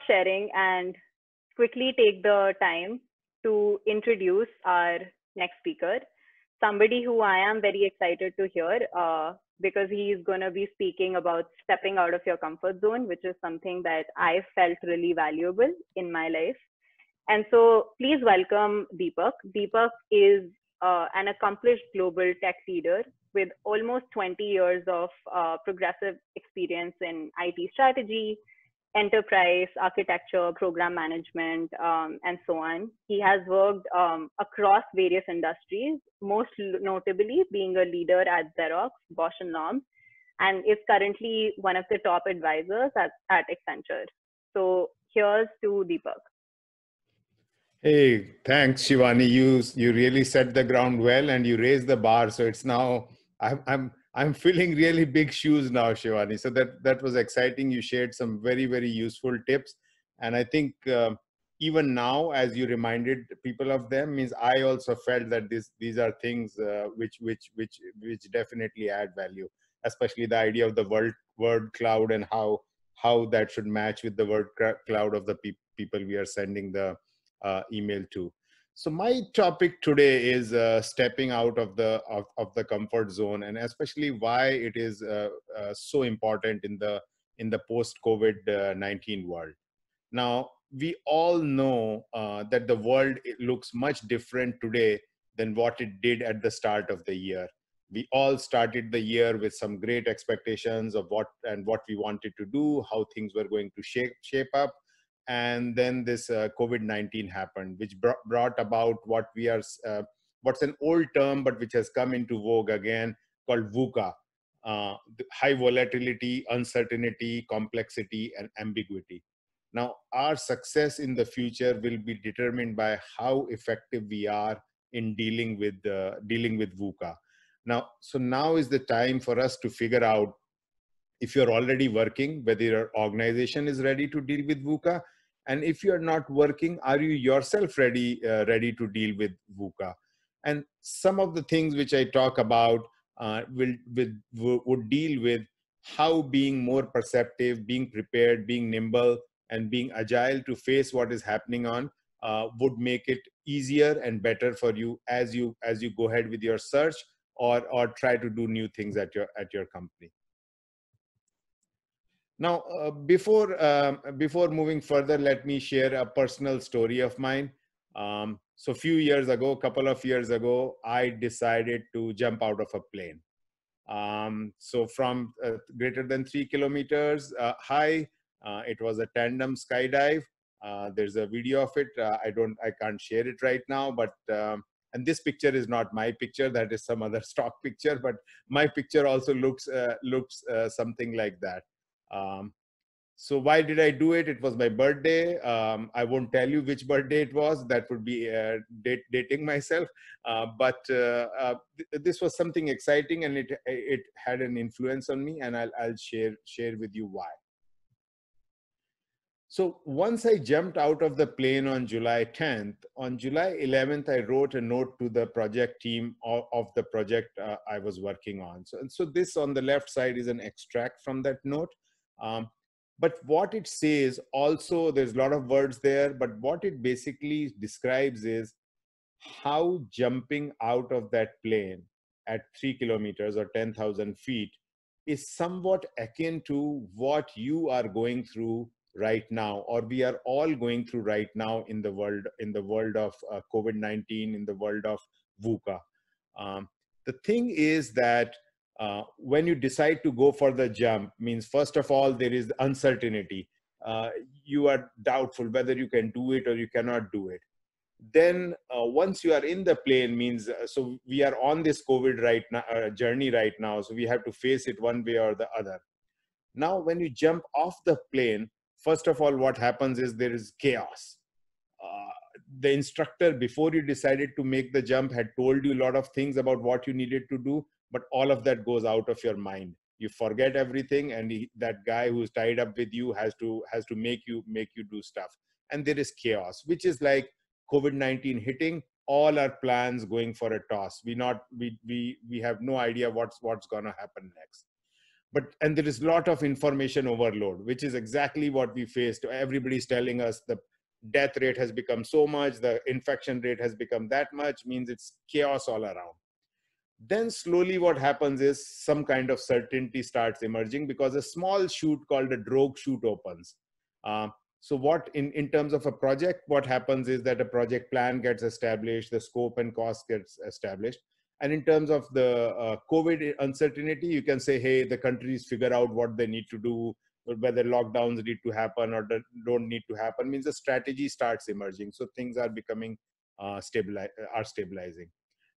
sharing and quickly take the time to introduce our next speaker, somebody who I am very excited to hear because he is going to be speaking about stepping out of your comfort zone, which is something that I felt really valuable in my life. And so please welcome Deepak. Deepak is an accomplished global tech leader with almost 20 years of progressive experience in IT strategy, enterprise architecture, program management, and so on. He has worked across various industries, most notably being a leader at Xerox, Bosch and Lomb, and is currently one of the top advisors at Accenture. So here's to Deepak. Hey, thanks, Shivani. You really set the ground well, and you raised the bar. So it's now I'm filling really big shoes now, Shivani. So that was exciting. You shared some very useful tips, and I think even now, as you reminded people of them, means I also felt that these are things which definitely add value, especially the idea of the word cloud and how that should match with the word cloud of the people we are sending the email to. So my topic today is stepping out of the comfort zone, and especially why it is so important in the post COVID-19 world. Now we all know that the world looks much different today than what it did at the start of the year. We all started the year with some great expectations of what we wanted to do, how things were going to shape up. And then this COVID-19 happened, which brought about what we are, what's an old term, but which has come into vogue again, called VUCA, high volatility, uncertainty, complexity, and ambiguity. Now, our success in the future will be determined by how effective we are in dealing with VUCA. Now is the time for us to figure out if you're already working, whether your organization is ready to deal with VUCA, and if you're not working, are you yourself ready to deal with VUCA? And some of the things which I talk about would deal with how being more perceptive, being prepared, being nimble, and being agile to face what is happening on would make it easier and better for you as you go ahead with your search or try to do new things at your company. Now, before moving further, let me share a personal story of mine. So a couple of years ago, I decided to jump out of a plane. So from greater than 3 kilometers high, it was a tandem skydive. There's a video of it. I can't share it right now, but and this picture is not my picture. That is some other stock picture, but my picture also looks something like that. So why did I do it? It was my birthday. I won't tell you which birthday it was. That would be dating myself. But this was something exciting, and it had an influence on me, and I'll share with you why. So once I jumped out of the plane on July 10th, on July 11th, I wrote a note to the project team of the project I was working on. So this on the left side is an extract from that note. But what it says also, there's a lot of words there, but what it basically describes is how jumping out of that plane at 3 kilometers or 10,000 feet is somewhat akin to what you are going through right now, or we are all going through right now in the world of COVID-19, in the world of VUCA. The thing is that when you decide to go for the jump, means first of all, there is uncertainty. You are doubtful whether you can do it or you cannot do it. Then once you are in the plane, means so we are on this COVID journey right now, so we have to face it one way or the other. Now, when you jump off the plane, first of all, what happens is there is chaos. The instructor, before you decided to make the jump, had told you a lot of things about what you needed to do, but all of that goes out of your mind. You forget everything, and that guy who's tied up with you has to make you do stuff. And there is chaos, which is like COVID-19 hitting, all our plans going for a toss. We have no idea what's going to happen next. and there is a lot of information overload, which is exactly what we faced. Everybody's telling us the death rate has become so much, the infection rate has become that much, means it's chaos all around. Then slowly what happens is some kind of certainty starts emerging, because a small shoot called a drogue shoot opens. Uh, so what in terms of a project, what happens is that a project plan gets established, the scope and cost gets established. And in terms of the COVID uncertainty, you can say, hey, the countries figure out what they need to do, whether lockdowns need to happen or don't need to happen, means the strategy starts emerging. So things are becoming stabilizing.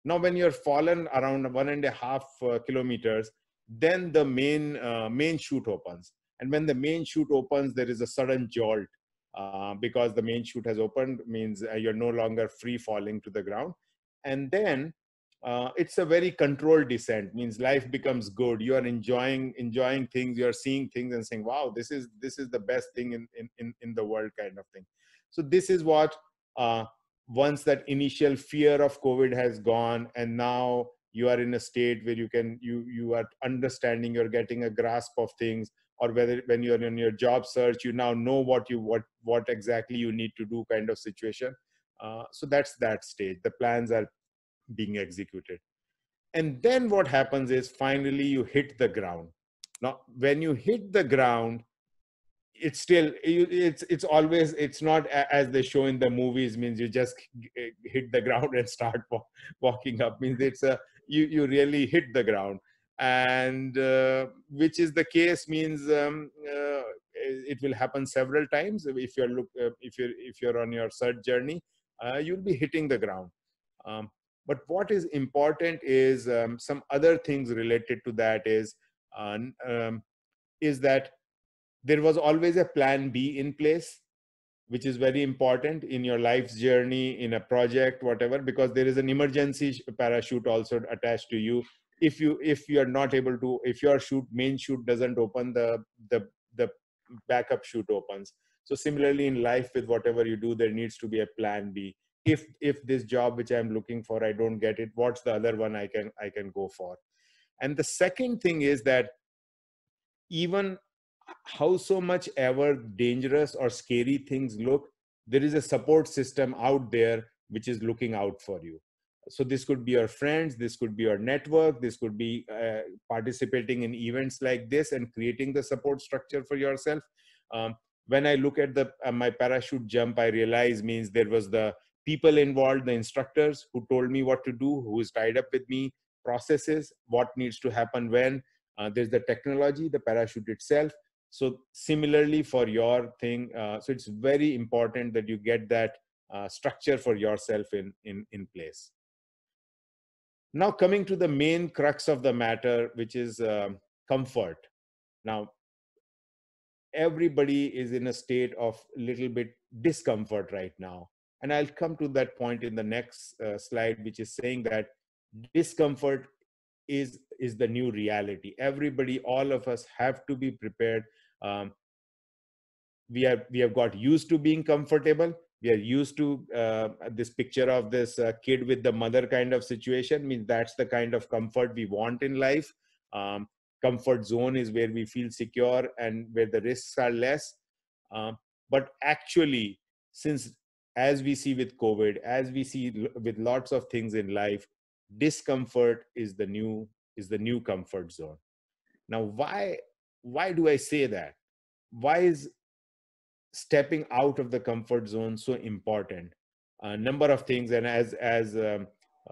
Now, when you're fallen around 1.5 kilometers, then the main chute opens. And when the main chute opens, there is a sudden jolt, because the main chute has opened, means you're no longer free falling to the ground. And then it's a very controlled descent, means life becomes good. You are enjoying things, you are seeing things and saying, wow, this is the best thing in the world, kind of thing. So this is what, once that initial fear of COVID has gone, and now you are in a state where you are understanding, you're getting a grasp of things, or whether when you're in your job search, you now know what exactly you need to do, kind of situation. So that's that stage. The plans are being executed. And then what happens is finally you hit the ground. Now, when you hit the ground, it's still, it's always, it's not as they show in the movies, means you just hit the ground and start walking up, means it's a, you really hit the ground. And which is the case, means it will happen several times. If you're on your search journey, you'll be hitting the ground. um, but what is important is, some other things related to that uh, um, is that there was always a plan B in place, which is very important in your life's journey, in a project, whatever, because there is an emergency parachute also attached to you. If you are not able to, if your main chute doesn't open, the backup chute opens. So similarly in life, with whatever you do, there needs to be a plan B. If this job which I'm looking for, I don't get it, what's the other one I can go for? And the second thing is that even how so much ever dangerous or scary things look, there is a support system out there which is looking out for you. So this could be your friends, this could be your network, this could be participating in events like this and creating the support structure for yourself. um, when I look at the my parachute jump, I realize, means there was the people involved, the instructors who told me what to do, who is tied up with me, processes, what needs to happen when. There's the technology, the parachute itself. So similarly for your thing, so it's very important that you get that structure for yourself in place. Now coming to the main crux of the matter, which is comfort. Now everybody is in a state of little bit discomfort right now, and I'll come to that point in the next slide, which is saying that discomfort is the new reality. Everybody, all of us have to be prepared. um, we have got used to being comfortable. We are used to this picture of this kid with the mother kind of situation, means that's the kind of comfort we want in life. um, Comfort zone is where we feel secure and where the risks are less. um, but actually, since, as we see with COVID, as we see with lots of things in life, discomfort is the new comfort zone. Now why do I say that? Why is stepping out of the comfort zone so important? A number of things, and as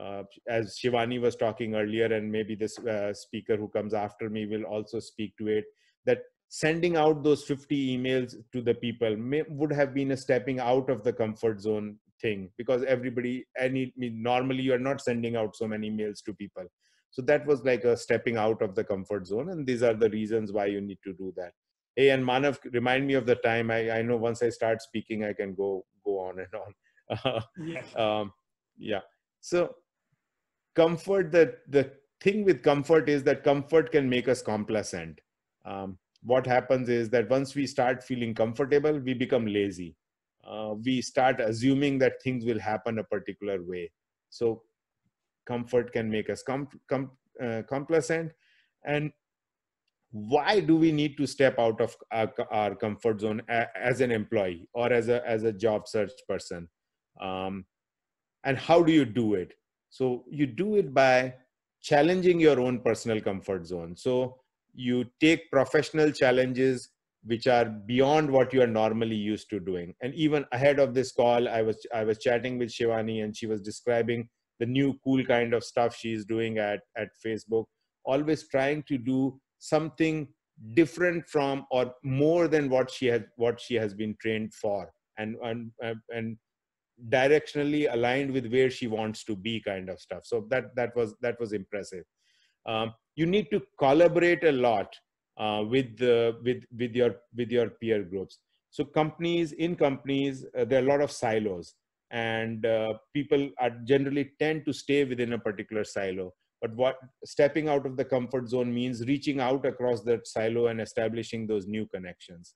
Shivani was talking earlier, and maybe this speaker who comes after me will also speak to it, that sending out those 50 emails to the people would have been a stepping out of the comfort zone thing, because normally you are not sending out so many emails to people. So that was like a stepping out of the comfort zone, and these are the reasons why you need to do that. Hey, and Manav, remind me of the time. I know once I start speaking, I can go on and on. Yeah. Yeah. So comfort, the thing with comfort is that comfort can make us complacent. What happens is that once we start feeling comfortable, we become lazy. We start assuming that things will happen a particular way. So comfort can make us complacent. And why do we need to step out of our comfort zone as an employee or as a job search person? Um, and how do you do it? So you do it by challenging your own personal comfort zone. So you take professional challenges which are beyond what you are normally used to doing. And even ahead of this call, I was chatting with Shivani, and she was describing the new cool kind of stuff she's doing at Facebook, always trying to do something different from or more than what she has been trained for, and directionally aligned with where she wants to be, kind of stuff. So that was impressive. You need to collaborate a lot with your peer groups. So companies, there are a lot of silos, and people are generally tend to stay within a particular silo. But what stepping out of the comfort zone means reaching out across that silo and establishing those new connections.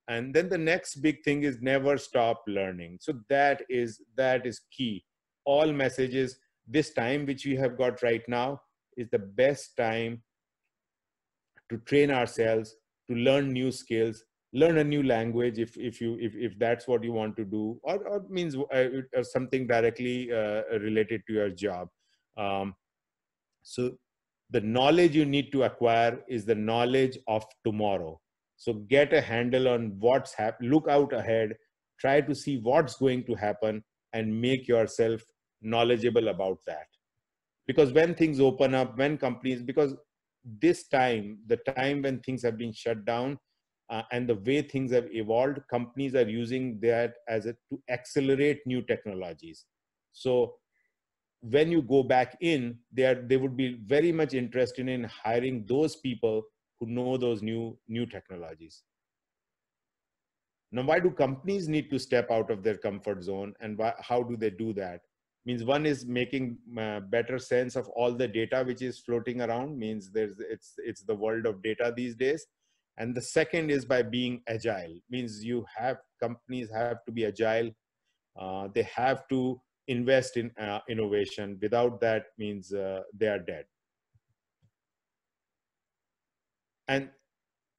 And then the next big thing is never stop learning. So that is key. All messages, this time which we have got right now is the best time to train ourselves, to learn new skills, learn a new language if that's what you want to do, or means or something directly related to your job. um, so the knowledge you need to acquire is the knowledge of tomorrow. So get a handle on what's happening, look out ahead, try to see what's going to happen, and make yourself knowledgeable about that. Because when things open up, when companies, because this time, the time when things have been shut down, and the way things have evolved, companies are using that to accelerate new technologies. So when you go back in, they would be very much interested in hiring those people who know those new technologies. Now, why do companies need to step out of their comfort zone, and how do they do that? Means one is making better sense of all the data which is floating around. Means it's the world of data these days. And the second is by being agile. Means companies have to be agile. They have to invest in innovation. Without that, means they are dead. And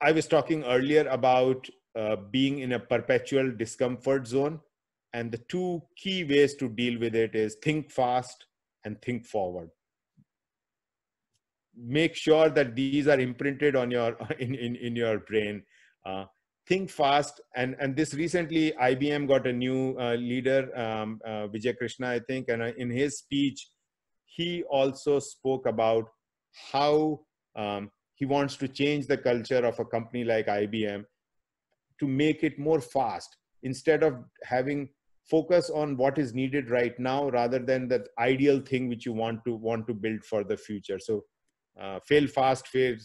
I was talking earlier about being in a perpetual discomfort zone. And the two key ways to deal with it is think fast and think forward. Make sure that these are imprinted on your in your brain. Uh, think fast. And this recently, IBM got a new leader, Vijay Krishna, I think. And in his speech, he also spoke about how he wants to change the culture of a company like IBM to make it more fast, instead of having focus on what is needed right now rather than that ideal thing which you want to build for the future. So fail fast, fail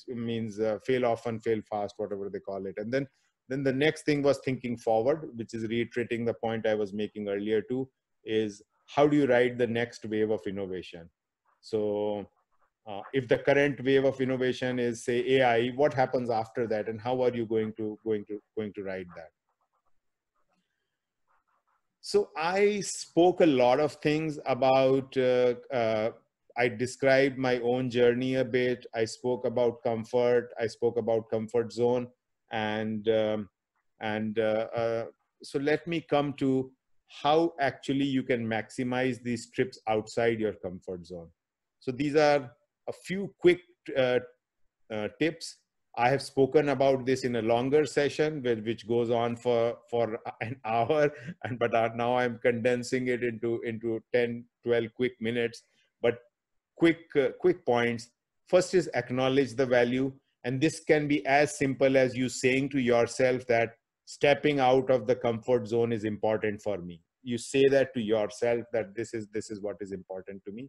often, fail fast, whatever they call it. And then the next thing was thinking forward, which is reiterating the point I was making earlier too, is how do you ride the next wave of innovation? So if the current wave of innovation is, say, AI, what happens after that, and how are you going to ride that? So I spoke a lot of things about. I described my own journey a bit. I spoke about comfort. I spoke about comfort zone, and and so let me come to how actually you can maximize these trips outside your comfort zone. So these are a few quick uh, tips. I have spoken about this in a longer session, which goes on for an hour, and now I'm condensing it into 10, 12 quick minutes. But quick points. First is acknowledge the value, and this can be as simple as you saying to yourself that stepping out of the comfort zone is important for me. You say that to yourself, that this is what is important to me.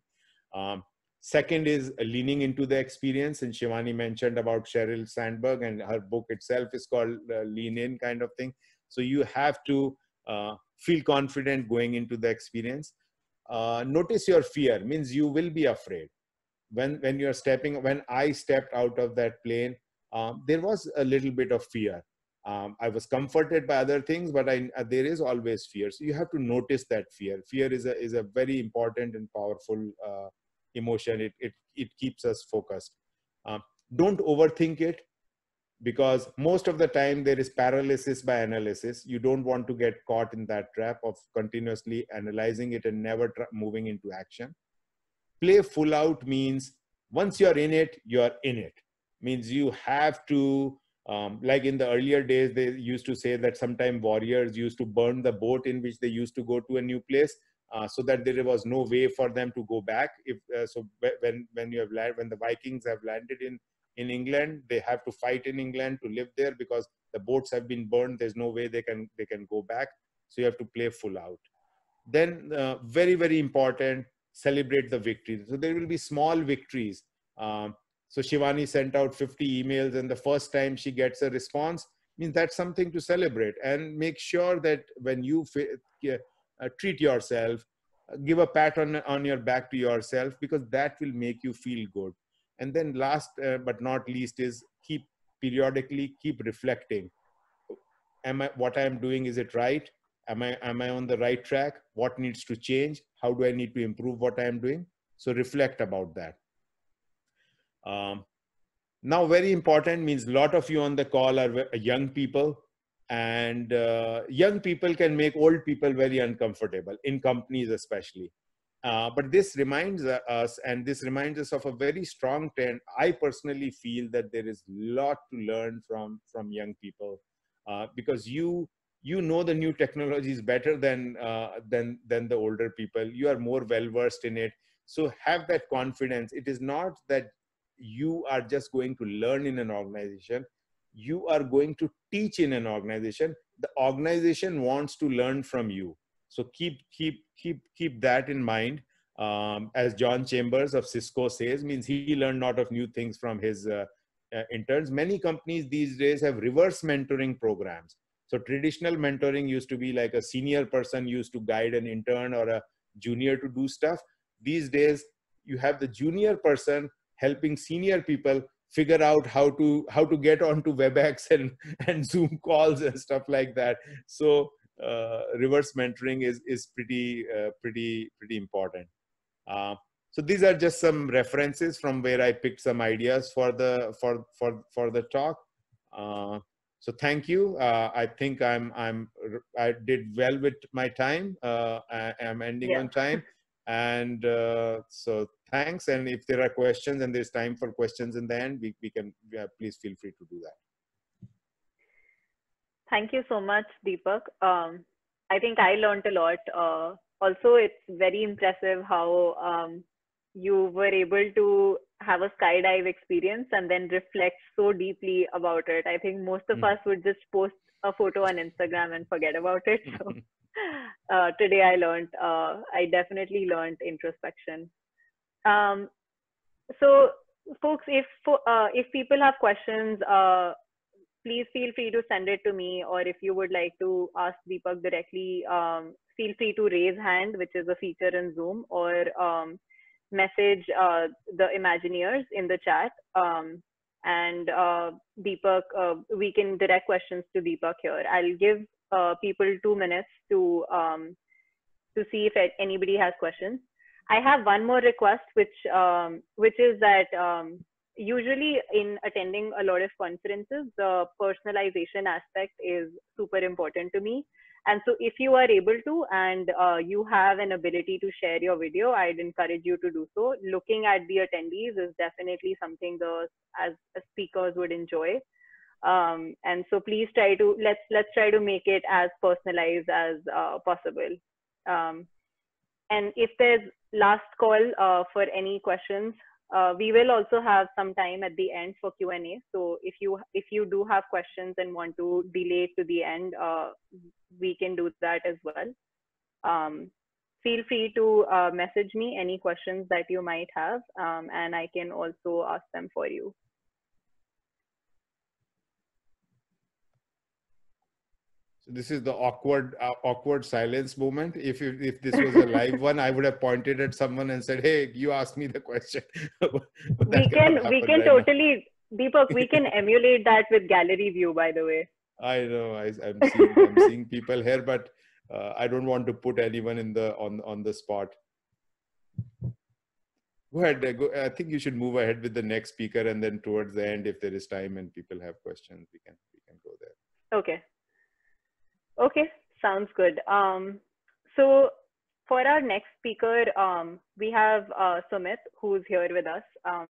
Um, Second is leaning into the experience, and Shivani mentioned about Sheryl Sandberg, and her book itself is called Lean In, kind of thing. So you have to feel confident going into the experience. Notice your fear, means you will be afraid when you're stepping. When I stepped out of that plane, there was a little bit of fear. I was comforted by other things, but there is always fear. So you have to notice that fear. Fear is a very important and powerful emotion. It keeps us focused. um, don't overthink it. because most of the time there is paralysis by analysis. You don't want to get caught in that trap of continuously analyzing it and never moving into action. Play full out means once you're in it. Means you have to, like in the earlier days, they used to say that sometimes warriors used to burn the boat in which they used to go to a new place, so that there was no way for them to go back. If when you have when the Vikings have landed in England, they have to fight in England to live there because the boats have been burned. There's no way they can go back. So you have to play full out. Then very, very important, celebrate the victories. So there will be small victories. So Shivani sent out 50 emails, and the first time she gets a response means that's something to celebrate. And make sure that when you treat yourself, give a pat on your back to yourself, because that will make you feel good. And then last but not least is periodically keep reflecting. What I am doing, is it right? Am I on the right track? What needs to change? How do I need to improve what I am doing? So reflect about that. Now, very important, means a lot of you on the call are young people, and young people can make old people very uncomfortable in companies especially. But this reminds us, and this reminds us of a very strong trend. I personally feel that there is a lot to learn from young people, because you know the new technologies better than the older people. You are more well versed in it. So have that confidence. It is not that you are just going to learn in an organization. You are going to teach in an organization. The organization wants to learn from you. So keep that in mind. As John Chambers of Cisco says, means he learned a lot of new things from his interns. Many companies these days have reverse mentoring programs. So traditional mentoring used to be like a senior person used to guide an intern or a junior to do stuff. These days, you have the junior person helping senior people figure out how to get onto WebEx and Zoom calls and stuff like that. So reverse mentoring is pretty important. So these are just some references from where I picked some ideas for the talk. So thank you. I think I did well with my time. I am ending on time, and so thanks. And if there are questions and there's time for questions in the end, we can please feel free to do that. Thank you so much, Deepak. I think I learned a lot. Also, it's very impressive how you were able to have a skydive experience and then reflect so deeply about it. I think most of us would just post a photo on Instagram and forget about it. So today I definitely learned introspection. So folks, if people have questions, please feel free to send it to me, or if you would like to ask Deepak directly, feel free to raise hand, which is a feature in Zoom, or message the Imagineers in the chat. And Deepak, we can direct questions to Deepak here. I'll give people 2 minutes to see if anybody has questions. I have one more request, which is that usually in attending a lot of conferences, the personalization aspect is super important to me. And so if you are able to, and you have an ability to share your video, I'd encourage you to do so. Looking at the attendees is definitely something as speakers would enjoy. And so please let's try to make it as personalized as possible. And if there's last call for any questions, we will also have some time at the end for Q&A. So if you do have questions and want to delay to the end, we can do that as well. Feel free to message me any questions that you might have, and I can also ask them for you. So this is the awkward silence moment. If this was a live one, I would have pointed at someone and said, "Hey, you asked me the question." we can totally, Deepak, we can emulate that with gallery view, by the way. I know. I'm seeing people here, but I don't want to put anyone on the spot. Go ahead. I think you should move ahead with the next speaker, and then towards the end, if there is time and people have questions, we can go there. Okay. Okay, sounds good. So for our next speaker, we have Sumit, who's here with us.